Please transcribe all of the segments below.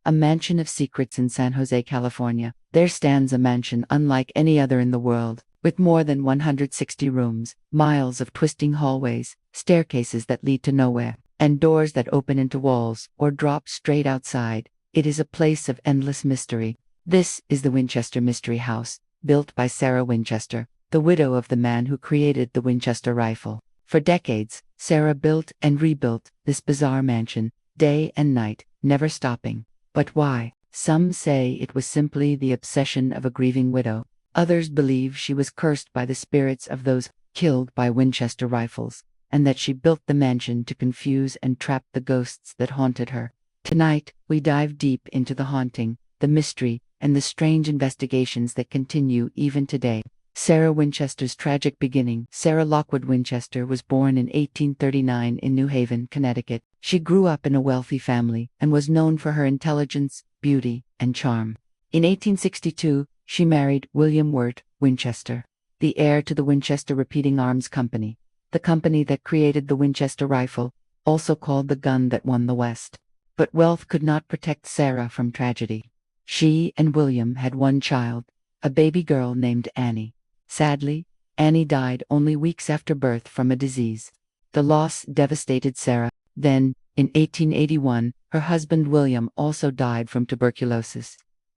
A mansion of secrets in San Jose, California. There stands a mansion unlike any other in the world, with more than 160 rooms, miles of twisting hallways, staircases that lead to nowhere, and doors that open into walls or drop straight outside. It is a place of endless mystery. This is the Winchester Mystery House, built by Sarah Winchester, the widow of the man who created the Winchester rifle. For decades, Sarah built and rebuilt this bizarre mansion, day and night, never stopping. But why? Some say it was simply the obsession of a grieving widow. Others believe she was cursed by the spirits of those killed by Winchester rifles, and that she built the mansion to confuse and trap the ghosts that haunted her. Tonight, we dive deep into the haunting, the mystery, and the strange investigations that continue even today. Sarah Winchester's tragic beginning. Sarah Lockwood Winchester was born in 1839 in New Haven, Connecticut. She grew up in a wealthy family and was known for her intelligence, beauty, and charm. In 1862, she married William Wirt Winchester, the heir to the Winchester Repeating Arms Company, the company that created the Winchester rifle, also called the gun that won the West. But wealth could not protect Sarah from tragedy. She and William had one child, a baby girl named Annie. Sadly, Annie died only weeks after birth from a disease. The loss devastated Sarah. Then, in 1881, her husband William also died from tuberculosis.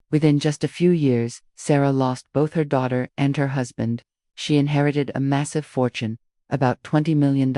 Within just a few years, Sarah lost both her daughter and her husband. She inherited a massive fortune, about $20 million,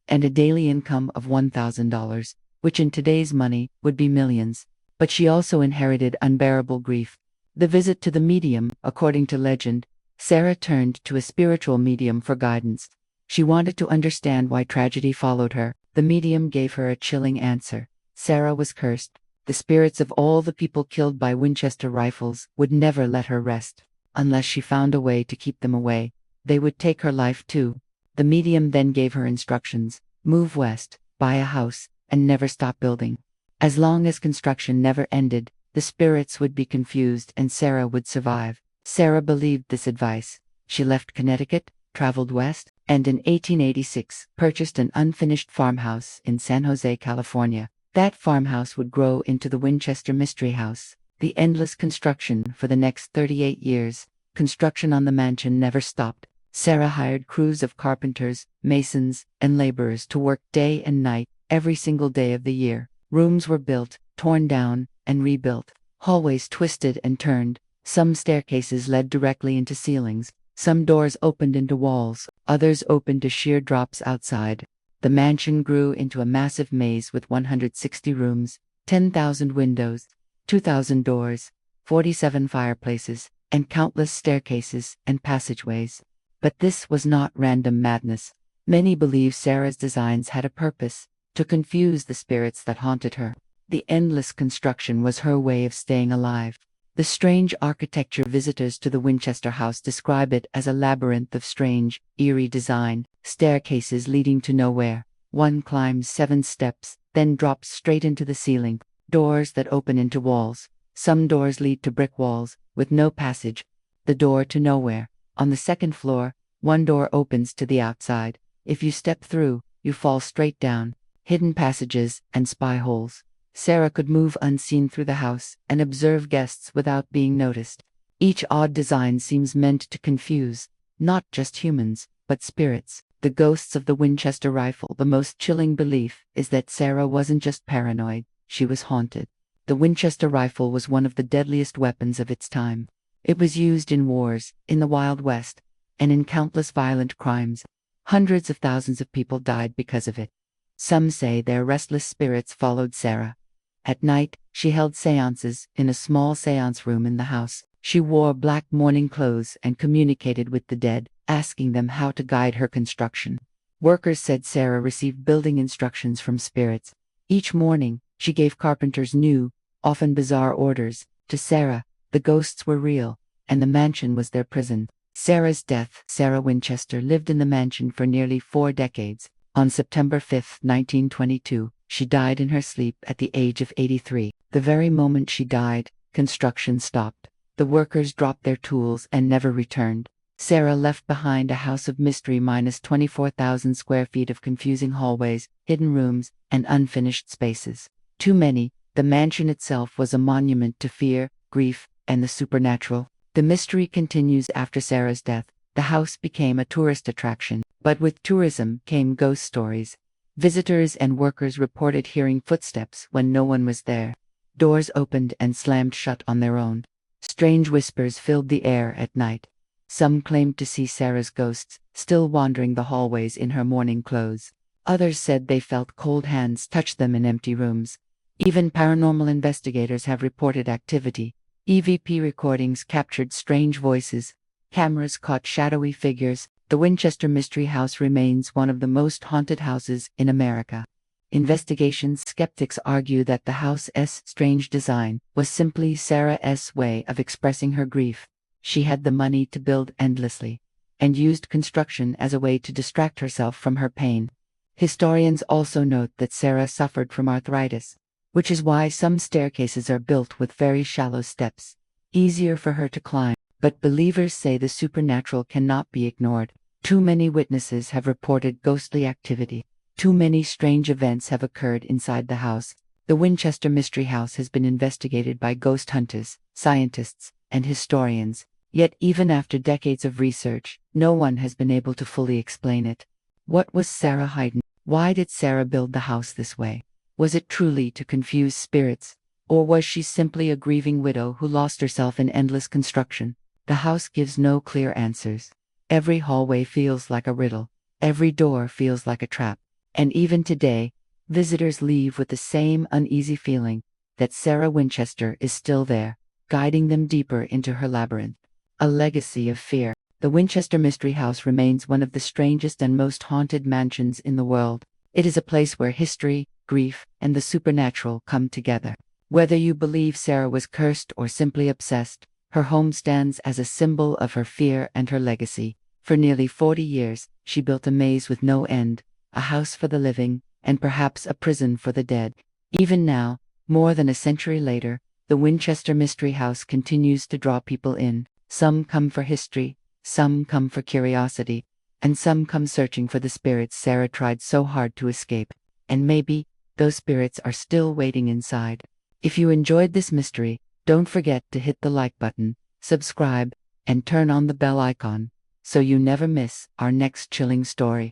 and a daily income of $1,000, which in today's money would be millions. But she also inherited unbearable grief. The visit to the medium. According to legend, Sarah turned to a spiritual medium for guidance. She wanted to understand why tragedy followed her. The medium gave her a chilling answer. Sarah was cursed. The spirits of all the people killed by Winchester rifles would never let her rest. Unless she found a way to keep them away, they would take her life too. The medium then gave her instructions: move west, buy a house, and never stop building. As long as construction never ended, the spirits would be confused and Sarah would survive. Sarah believed this advice. She left Connecticut, traveled west, and in 1886 purchased an unfinished farmhouse in San Jose, California. That farmhouse would grow into the Winchester Mystery House. The endless construction for the next 38 years. Construction on the mansion never stopped. Sarah hired crews of carpenters, masons, and laborers to work day and night, every single day of the year. Rooms were built, torn down, and rebuilt. Hallways twisted and turned. Some staircases led directly into ceilings. Some doors opened into walls. Others opened to sheer drops outside. The mansion grew into a massive maze with 160 rooms, 10,000 windows, 2,000 doors, 47 fireplaces, and countless staircases and passageways. But this was not random madness. Many believe Sarah's designs had a purpose: to confuse the spirits that haunted her. The endless construction was her way of staying alive. The strange architecture. Visitors to the Winchester house describe it as a labyrinth of strange, eerie design, staircases leading to nowhere. One climbs 7 steps, then drops straight into the ceiling. Doors that open into walls. Some doors lead to brick walls, with no passage. The door to nowhere. On the second floor, one door opens to the outside. If you step through, you fall straight down. Hidden passages and spy holes. Sarah could move unseen through the house and observe guests without being noticed. Each odd design seems meant to confuse, not just humans, but spirits, the ghosts of the Winchester rifle. The most chilling belief is that Sarah wasn't just paranoid, she was haunted. The Winchester rifle was one of the deadliest weapons of its time. It was used in wars, in the Wild West, and in countless violent crimes. Hundreds of thousands of people died because of it. Some say their restless spirits followed Sarah. At night, she held seances in a small seance room in the house. She wore black mourning clothes and communicated with the dead, asking them how to guide her construction. Workers said Sarah received building instructions from spirits. Each morning, she gave carpenters new, often bizarre orders. To Sarah, the ghosts were real, and the mansion was their prison. Sarah's death. Sarah Winchester lived in the mansion for nearly 4 decades. On September 5, 1922, she died in her sleep at the age of 83. The very moment she died, construction stopped. The workers dropped their tools and never returned. Sarah left behind a house of mystery minus 24,000 square feet of confusing hallways, hidden rooms, and unfinished spaces. Too many, The mansion itself was a monument to fear, grief, and the supernatural. The mystery continues after Sarah's death. The house became a tourist attraction, but with tourism came ghost stories. Visitors and workers reported hearing footsteps when no one was there. Doors opened and slammed shut on their own. Strange whispers filled the air at night. Some claimed to see Sarah's ghosts, still wandering the hallways in her mourning clothes. Others said they felt cold hands touch them in empty rooms. Even paranormal investigators have reported activity. EVP recordings captured strange voices. Cameras caught shadowy figures. The Winchester Mystery House remains one of the most haunted houses in America. Investigation skeptics argue that the house's strange design was simply Sarah's way of expressing her grief. She had the money to build endlessly, and used construction as a way to distract herself from her pain. Historians also note that Sarah suffered from arthritis, which is why some staircases are built with very shallow steps, easier for her to climb. But believers say the supernatural cannot be ignored. Too many witnesses have reported ghostly activity. Too many strange events have occurred inside the house. The Winchester Mystery House has been investigated by ghost hunters, scientists, and historians. Yet even after decades of research, no one has been able to fully explain it. What was Sarah hiding? Why did Sarah build the house this way? Was it truly to confuse spirits? Or was she simply a grieving widow who lost herself in endless construction? The house gives no clear answers. Every hallway feels like a riddle. Every door feels like a trap. And even today, visitors leave with the same uneasy feeling that Sarah Winchester is still there, guiding them deeper into her labyrinth. A legacy of fear. The Winchester Mystery House remains one of the strangest and most haunted mansions in the world. It is a place where history, grief, and the supernatural come together. Whether you believe Sarah was cursed or simply obsessed, her home stands as a symbol of her fear and her legacy. For nearly 40 years, she built a maze with no end, a house for the living, and perhaps a prison for the dead. Even now, more than a century later, the Winchester Mystery House continues to draw people in. Some come for history, some come for curiosity, and some come searching for the spirits Sarah tried so hard to escape. And maybe those spirits are still waiting inside. If you enjoyed this mystery, don't forget to hit the like button, subscribe, and turn on the bell icon so you never miss our next chilling story.